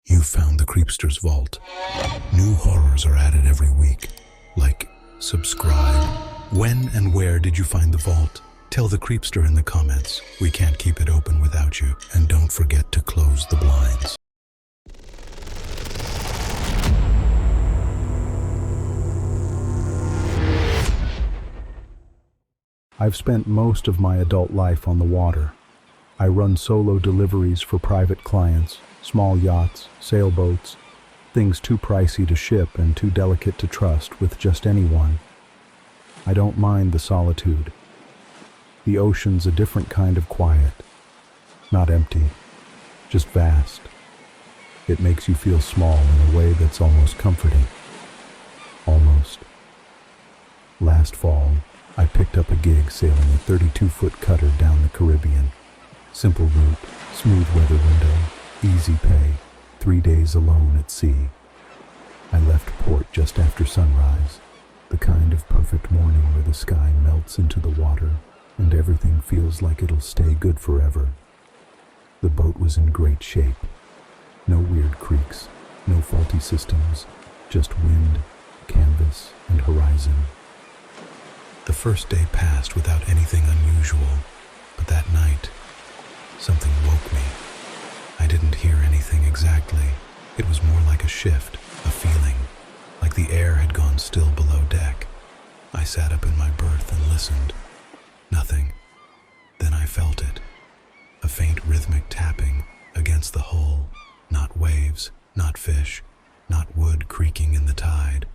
You found the Creepsters vault. New horrors are added every week. Like, subscribe. When and where did you find the vault? Tell the Creepster in the comments. We can't keep it open without you. And don't forget to close the blinds. I've spent most of my adult life on the water. I run solo deliveries for private clients, small yachts, sailboats, things too pricey to ship and too delicate to trust with just anyone. I don't mind the solitude. The ocean's a different kind of quiet. Not empty, just vast. It makes you feel small in a way that's almost comforting. Almost. Last fall, I picked up a gig sailing a 32-foot cutter down the Caribbean. Simple route, smooth weather window, easy pay, 3 days alone at sea. I left port just after sunrise, the kind of perfect morning where the sky melts into the water and everything feels like it'll stay good forever. The boat was in great shape. No weird creaks, no faulty systems, just wind, canvas, and horizon. The first day passed without anything unusual, but that night, something woke me. I didn't hear anything exactly. It was more like a shift, a feeling, like the air had gone still below deck. I sat up in my berth and listened. Nothing. Then I felt it. A faint rhythmic tapping against the hull. Not waves, not fish, not wood creaking in the tide.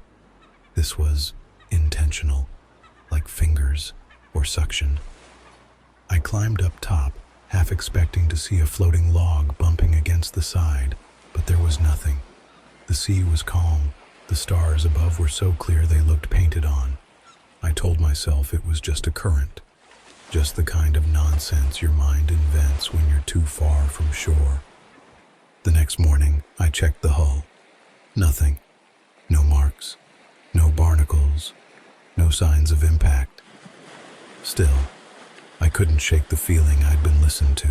This was intentional, like fingers or suction. I climbed up top, half expecting to see a floating log bumping against the side, but there was nothing. The sea was calm. The stars above were so clear they looked painted on. I told myself it was just a current, just the kind of nonsense your mind invents when you're too far from shore. The next morning, I checked the hull. Nothing. No marks. No barnacles. No signs of impact. Still, I couldn't shake the feeling I'd been listened to,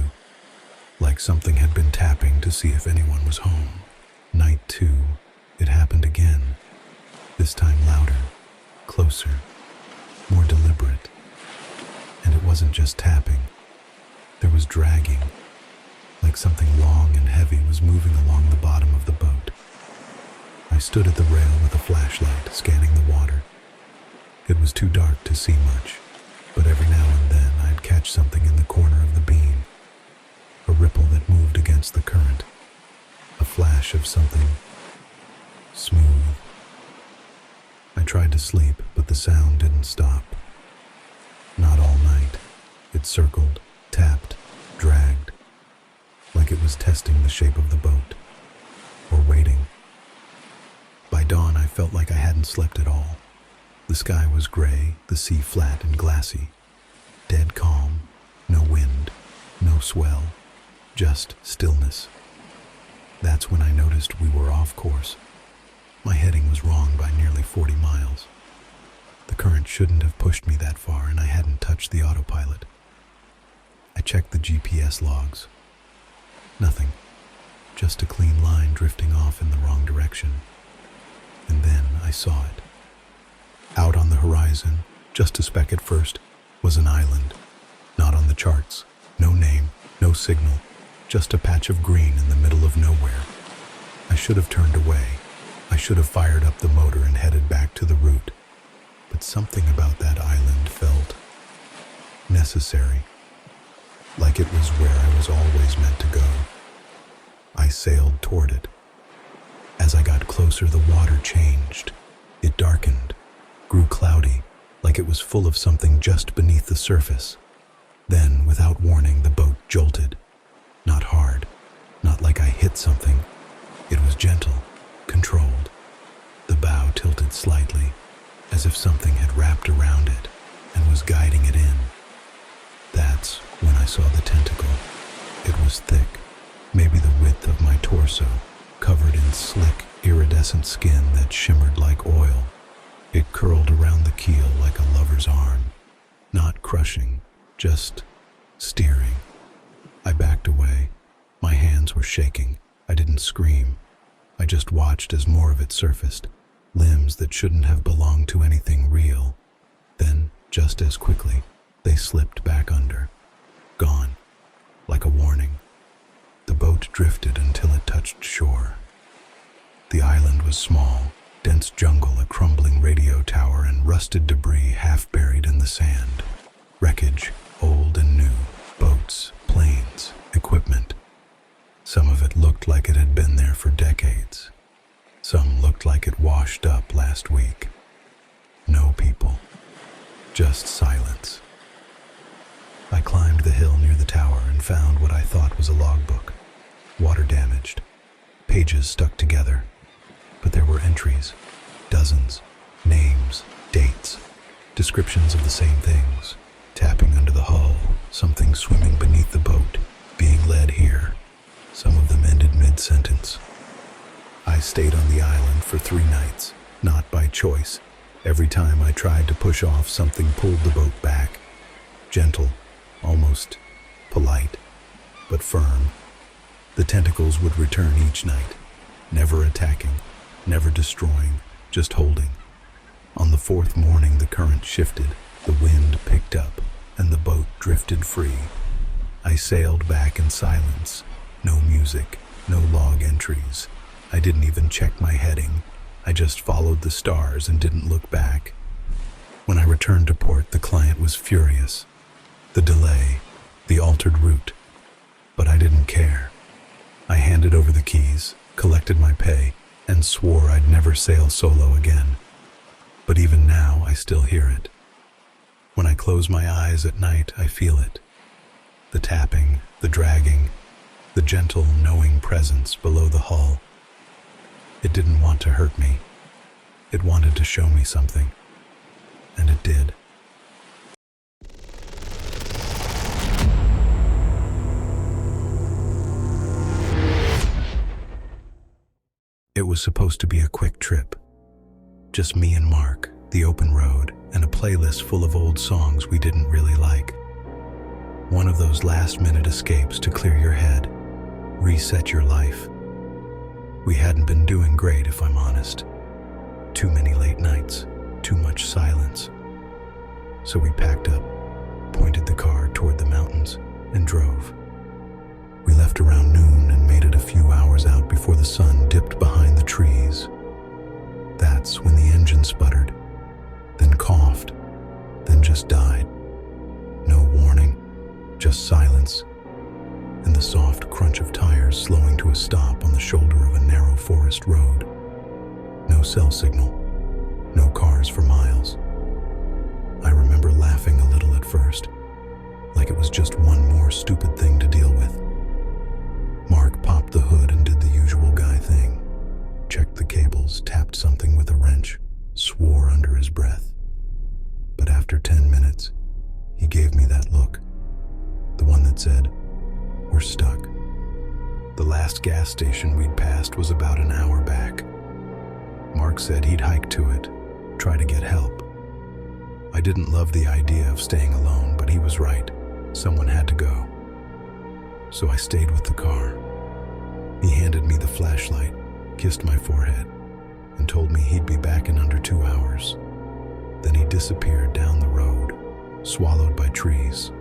like something had been tapping to see if anyone was home. Night 2, it happened again, this time louder, closer, more deliberate. And it wasn't just tapping. There was dragging, like something long and heavy was moving along the bottom of the boat. I stood at the rail with a flashlight, scanning the water. It was too dark to see much, but every now and then I'd catch something in the corner of the beam. A ripple that moved against the current. A flash of something smooth. I tried to sleep, but the sound didn't stop. Not all night. It circled, tapped, dragged, like it was testing the shape of the boat, or waiting. By dawn, I felt like I hadn't slept at all. The sky was gray, the sea flat and glassy. Dead calm, no wind, no swell, just stillness. That's when I noticed we were off course. My heading was wrong by nearly 40 miles. The current shouldn't have pushed me that far, and I hadn't touched the autopilot. I checked the GPS logs. Nothing, just a clean line drifting off in the wrong direction. And then I saw it. Out on the horizon, just a speck at first, was an island. Not on the charts. No name, no signal. Just a patch of green in the middle of nowhere. I should have turned away. I should have fired up the motor and headed back to the route. But something about that island felt necessary. Like it was where I was always meant to go. I sailed toward it. As I got closer, the water changed. It darkened. Grew cloudy, like it was full of something just beneath the surface. Then, without warning, the boat jolted. Not hard, not like I hit something. It was gentle, controlled. The bow tilted slightly, as if something had wrapped around it and was guiding it in. That's when I saw the tentacle. It was thick, maybe the width of my torso, covered in slick, iridescent skin that shimmered like oil. It curled around the keel like a lover's arm, not crushing, just steering. I backed away. My hands were shaking. I didn't scream, I just watched as more of it surfaced, limbs that shouldn't have belonged to anything real. Then, just as quickly, they slipped back under, gone, like a warning. The boat drifted until it touched shore. The island was small, dense jungle, a crumbling radio tower, and rusted debris half buried in the sand. Wreckage, old and new, boats, planes, equipment. Some of it looked like it had been there for decades. Some looked like it washed up last week. No people, just silence. I climbed the hill near the tower and found what I thought was a logbook. Water damaged, pages stuck together, but there were entries, dozens, names, dates, descriptions of the same things. Tapping under the hull, something swimming beneath the boat, being led here. Some of them ended mid-sentence. I stayed on the island for 3 nights, not by choice. Every time I tried to push off, something pulled the boat back. Gentle, almost polite, but firm. The tentacles would return each night, never attacking, never destroying, just holding. On the 4th morning, the current shifted, the wind picked up, and the boat drifted free. I sailed back in silence. No music, no log entries. I didn't even check my heading. I just followed the stars and didn't look back. When I returned to port, the client was furious. The delay, the altered route. But I didn't care. I handed over the keys, collected my pay, and swore I'd never sail solo again. But even now, I still hear it. When I close my eyes at night, I feel it. The tapping, the dragging, the gentle, knowing presence below the hull. It didn't want to hurt me. It wanted to show me something. And it did. It was supposed to be a quick trip. Just me and Mark, the open road, and a playlist full of old songs we didn't really like. One of those last-minute escapes to clear your head, reset your life. We hadn't been doing great, if I'm honest. Too many late nights, too much silence. So we packed up, pointed the car toward the mountains, and drove. We left around noon and made it a few hours out before the sun dipped behind the trees. That's when the engine sputtered, then coughed, then just died. No warning, just silence, and the soft crunch of tires slowing to a stop on the shoulder of a narrow forest road. No cell signal, no cars for miles. I remember laughing a little at first, like it was just one more stupid thing to deal with. Mark popped the hood and did the usual guy thing. Checked the cables, tapped something with a wrench, swore under his breath. But after 10 minutes, he gave me that look. The one that said, "We're stuck." The last gas station we'd passed was about an hour back. Mark said he'd hike to it, try to get help. I didn't love the idea of staying alone, but he was right. Someone had to go. So I stayed with the car. He handed me the flashlight, kissed my forehead, and told me he'd be back in under 2 hours. Then he disappeared down the road, swallowed by trees.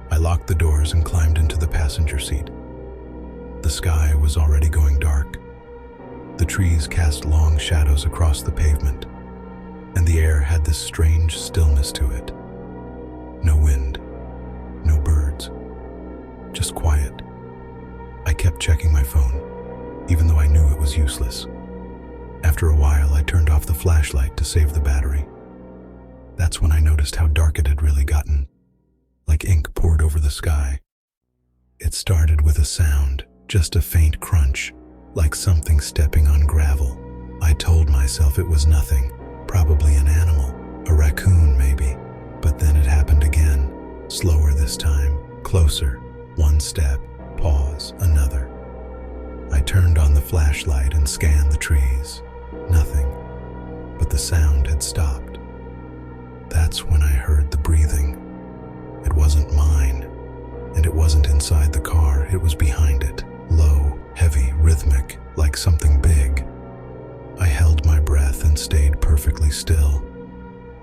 I locked the doors and climbed into the passenger seat. The sky was already going dark. The trees cast long shadows across the pavement, and the air had this strange stillness to it. No wind, no birds, just quiet. I kept checking my phone, even though I knew it was useless. After a while, I turned off the flashlight to save the battery. That's when I noticed how dark it had really gotten, like ink poured over the sky. It started with a sound, just a faint crunch, like something stepping on gravel. I told myself it was nothing, probably an animal, a raccoon maybe. But then it happened again, slower this time, closer, one step, pause, another. I turned on the flashlight and scanned the trees. Nothing, but the sound had stopped. That's when I heard the breathing. It wasn't mine, and it wasn't inside the car, it was behind it, low, heavy, rhythmic, like like something big. I held my breath and stayed perfectly still.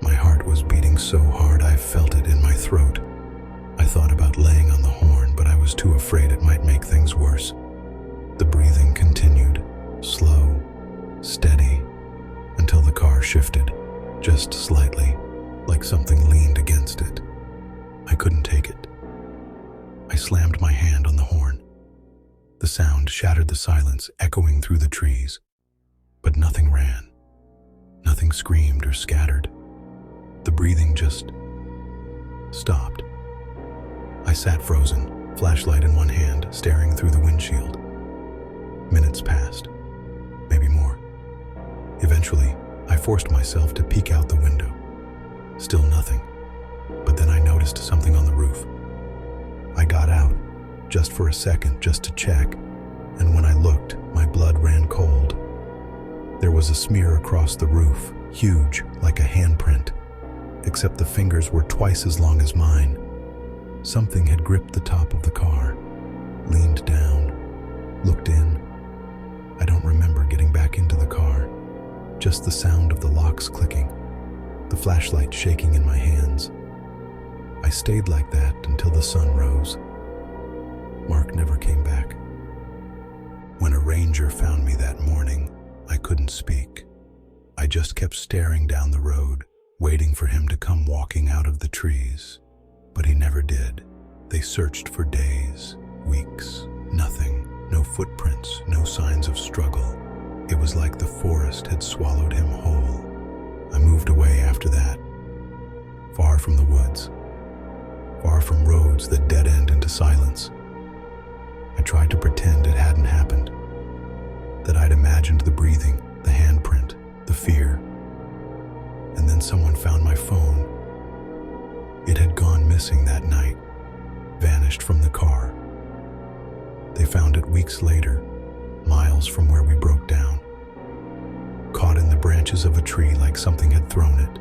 My heart was beating so hard I felt it in my throat. I thought about laying on the horn, but I was too afraid it might make things worse. The breathing continued, slow, steady, until the car shifted, just slightly, like something leaned against it. I couldn't take it. I slammed my hand on the horn. The sound shattered the silence, echoing through the trees. But nothing ran. Nothing screamed or scattered. The breathing just stopped. I sat frozen, flashlight in one hand, staring through the windshield. Minutes passed, maybe more. Eventually, I forced myself to peek out the window. Still nothing. But then I noticed something on the roof. I got out, just for a second, just to check, and when I looked, my blood ran cold. There was a smear across the roof, huge, like a handprint, except the fingers were twice as long as mine. Something had gripped the top of the car, leaned down, looked in. I don't remember getting back into the car, just the sound of the locks clicking, the flashlight shaking in my hands. I stayed like that until the sun rose. Mark never came back. When a ranger found me that morning, I couldn't speak. I just kept staring down the road, waiting for him to come walking out of the trees. But he never did. They searched for days, weeks, nothing, no footprints, no signs of struggle. It was like the forest had swallowed him whole. I moved away after that, far from the woods, far from roads that dead end into silence. I tried to pretend it hadn't happened, that I'd imagined the breathing, the handprint, the fear. And then someone found my phone. It had gone missing that night, vanished from the car. They found it weeks later, miles from where we broke down, caught in the branches of a tree like something had thrown it.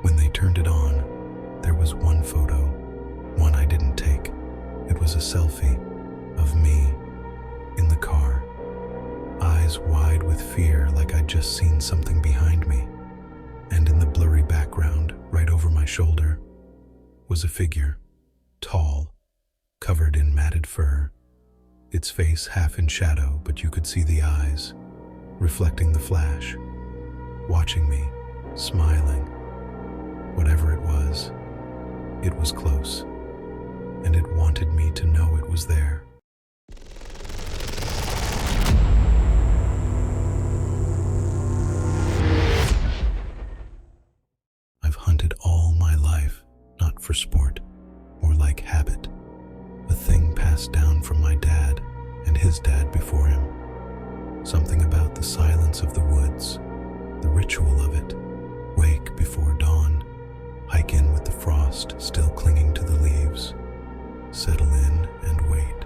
When they turned it on, there was one photo, one I didn't take. It was a selfie of me in the car, eyes wide with fear like I'd just seen something behind me. And in the blurry background, right over my shoulder, was a figure, tall, covered in matted fur, its face half in shadow, but you could see the eyes, reflecting the flash, watching me, smiling. Whatever it was close, and it wanted me to know it was there. I've hunted all my life, not for sport, more like habit, a thing passed down from my dad and his dad before him. Something about the silence of the woods, the ritual of it, wake before dawn, hike in with the frost still clinging to the leaves, settle in and wait.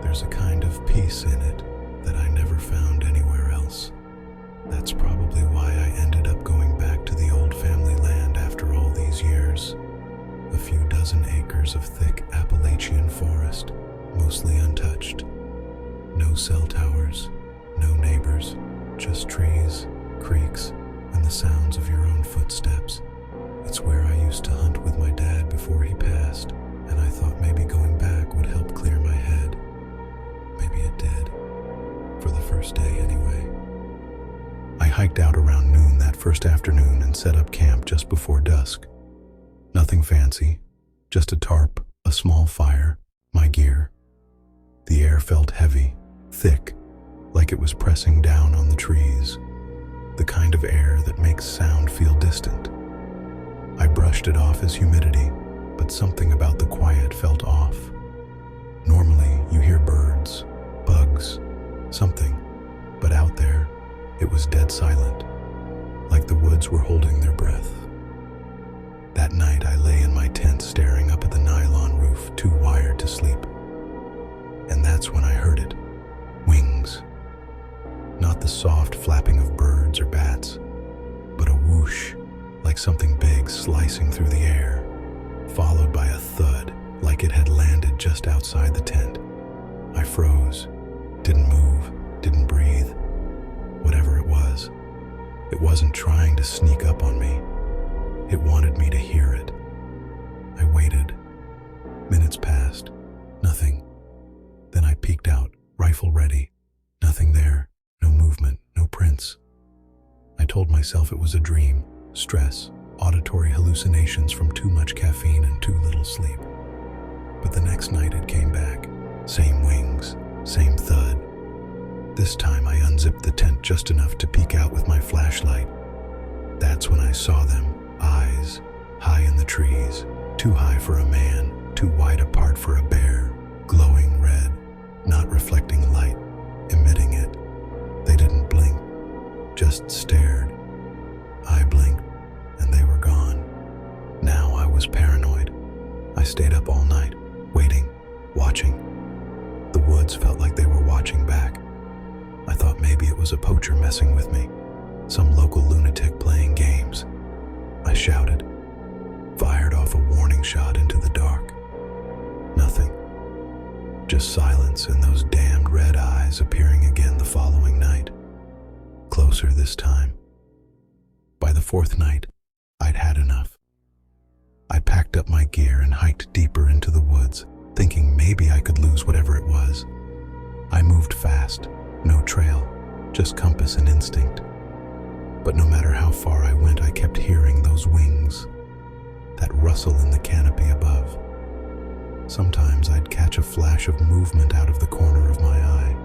There's a kind of peace in it that I never found anywhere else. That's probably why I ended up going back to the old family land after all these years. A few dozen acres of thick Appalachian forest, mostly untouched. No cell towers, no neighbors, just trees, creeks, and the sounds of your own footsteps. It's where I used to hunt with my dad before he passed, and I thought maybe going back would help clear my head. Maybe it did. For the first day, anyway. I hiked out around noon that first afternoon and set up camp just before dusk. Nothing fancy, just a tarp, a small fire, my gear. The air felt heavy, thick, like it was pressing down on the trees, the kind of air that makes sound feel distant. I brushed it off as humidity, but something about the quiet felt off. Normally, you hear birds, bugs, something, but out there, it was dead silent, like the woods were holding their breath. That night, I lay in my tent staring up at the nylon roof, too wired to sleep. And that's when I heard it. Wings. Not the soft flapping of birds or bats, but a whoosh, like something big slicing through the air, followed by a thud, like it had landed just outside the tent. I froze, didn't move, didn't It wasn't trying to sneak up on me. It wanted me to hear it. I waited. Minutes passed. Nothing. Then I peeked out, rifle ready. Nothing there. No movement, no prints. I told myself it was a dream, stress, auditory hallucinations from too much caffeine and too little sleep. But the next night it came back. Same wings, same thud. This time I unzipped the tent just enough to peek out with my flashlight. That's when I saw them, eyes, high in the trees, too high for a man, too wide apart for a bear, glowing red, not reflecting light, emitting it. They didn't blink, just stared. I blinked, and they were gone. Now I was paranoid. I stayed up all night, waiting, watching. The woods felt like they were watching back. I thought maybe it was a poacher messing with me, some local lunatic playing games. I shouted, fired off a warning shot into the dark. Nothing. Just silence and those damned red eyes appearing again the following night. Closer this time. By the fourth night, I'd had enough. I packed up my gear and hiked deeper into the woods, thinking maybe I could lose whatever it was. I moved fast, no trail, just compass and instinct. But no matter how far I went, I kept hearing those wings, that rustle in the canopy above. Sometimes I'd catch a flash of movement out of the corner of my eye,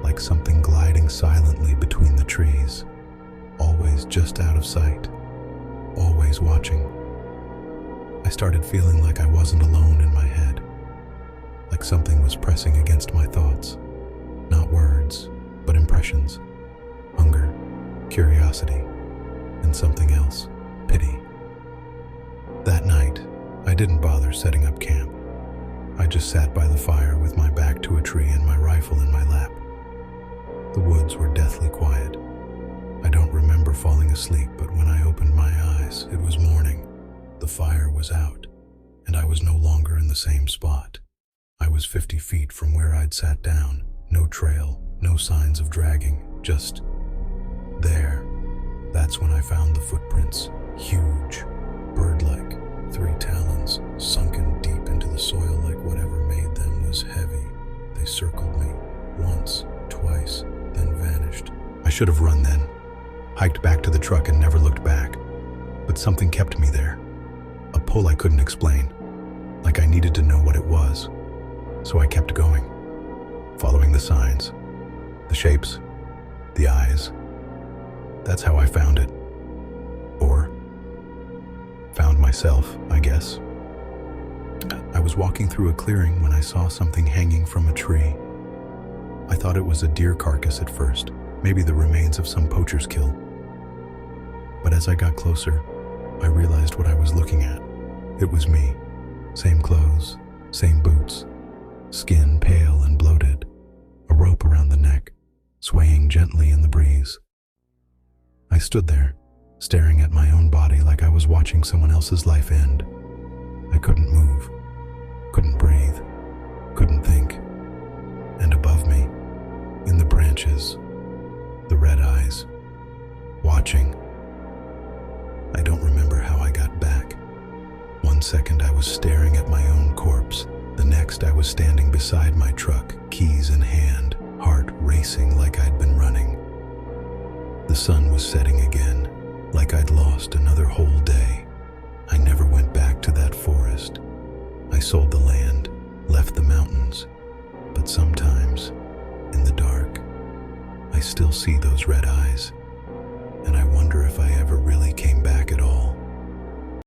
like something gliding silently between the trees, always just out of sight, always watching. I started feeling like I wasn't alone in my head, like something was pressing against my thoughts. Not words, but impressions, hunger, curiosity, and something else, pity. That night, I didn't bother setting up camp. I just sat by the fire with my back to a tree and my rifle in my lap. The woods were deathly quiet. I don't remember falling asleep, but when I opened my eyes, it was morning. The fire was out, and I was no longer in the same spot. I was 50 feet from where I'd sat down. No trail, no signs of dragging, just there. That's when I found the footprints, huge, bird-like, 3 talons, sunken deep into the soil like whatever made them was heavy. They circled me, once, twice, then vanished. I should have run then, hiked back to the truck and never looked back. But something kept me there. A pull I couldn't explain, like I needed to know what it was. So I kept going, following the signs, the shapes, the eyes. That's how I found it. Or found myself, I guess. I was walking through a clearing when I saw something hanging from a tree. I thought it was a deer carcass at first, maybe the remains of some poacher's kill. But as I got closer, I realized what I was looking at. It was me. Same clothes, same boots, skin pale and bloated, a rope around the neck, swaying gently in the breeze. I stood there, staring at my own body like I was watching someone else's life end. I couldn't move, couldn't breathe, couldn't think. And above me, in the branches, the red eyes, watching. I don't remember how I got back. One second I was staring at my own corpse. The next I was standing beside my truck, keys in hand, heart racing like I'd been running. The sun was setting again, like I'd lost another whole day. I never went back to that forest. I sold the land, left the mountains. But sometimes, in the dark, I still see those red eyes, and I wonder if I ever